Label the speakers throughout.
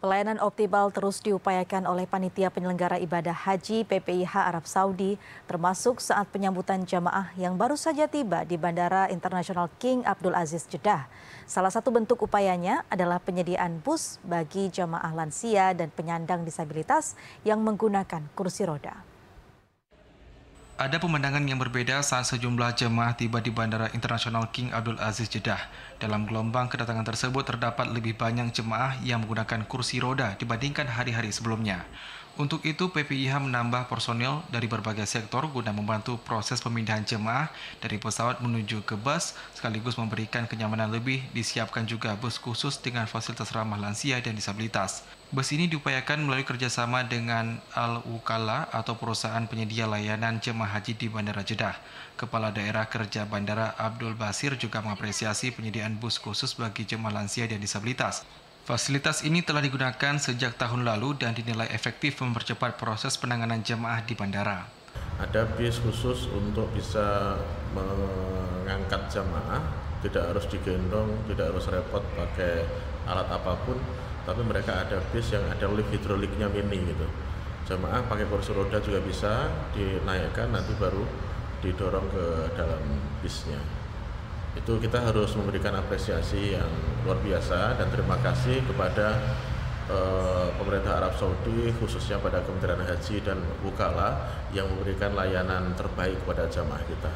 Speaker 1: Pelayanan optimal terus diupayakan oleh Panitia Penyelenggara Ibadah Haji PPIH Arab Saudi, termasuk saat penyambutan jamaah yang baru saja tiba di Bandara Internasional King Abdul Aziz Jeddah. Salah satu bentuk upayanya adalah penyediaan bus bagi jamaah lansia dan penyandang disabilitas yang menggunakan kursi roda.
Speaker 2: Ada pemandangan yang berbeda saat sejumlah jemaah tiba di Bandara Internasional King Abdul Aziz Jeddah. Dalam gelombang kedatangan tersebut terdapat lebih banyak jemaah yang menggunakan kursi roda dibandingkan hari-hari sebelumnya. Untuk itu, PPIH menambah personil dari berbagai sektor guna membantu proses pemindahan jemaah dari pesawat menuju ke bus, sekaligus memberikan kenyamanan lebih. Disiapkan juga bus khusus dengan fasilitas ramah lansia dan disabilitas. Bus ini diupayakan melalui kerjasama dengan Al-Wukala atau perusahaan penyedia layanan jemaah haji di Bandara Jeddah. Kepala Daerah Kerja Bandara Abdul Basir juga mengapresiasi penyediaan bus khusus bagi jemaah lansia dan disabilitas. Fasilitas ini telah digunakan sejak tahun lalu dan dinilai efektif mempercepat proses penanganan jemaah di bandara.
Speaker 3: Ada bis khusus untuk bisa mengangkat jemaah, tidak harus digendong, tidak harus repot pakai alat apapun, tapi mereka ada bis yang ada lift hidroliknya mini gitu. Jemaah pakai kursi roda juga bisa dinaikkan, nanti baru didorong ke dalam bisnya. Itu kita harus memberikan apresiasi yang luar biasa dan terima kasih kepada pemerintah Arab Saudi, khususnya pada Kementerian Haji dan Wukala yang memberikan layanan terbaik kepada jamaah kita.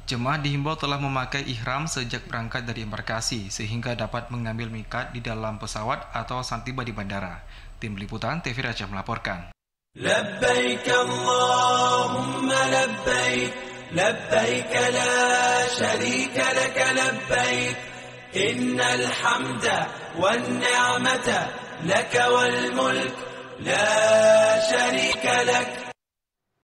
Speaker 2: Jemaah dihimbau telah memakai ihram sejak berangkat dari embarkasi sehingga dapat mengambil miqat di dalam pesawat atau saat tiba di bandara. Tim Liputan TV Raja melaporkan.
Speaker 4: Labbaik Allahumma labbaik. لبيك لا شريك لك لبيك إن الحمد والنعمة لك والملك لا شريك لك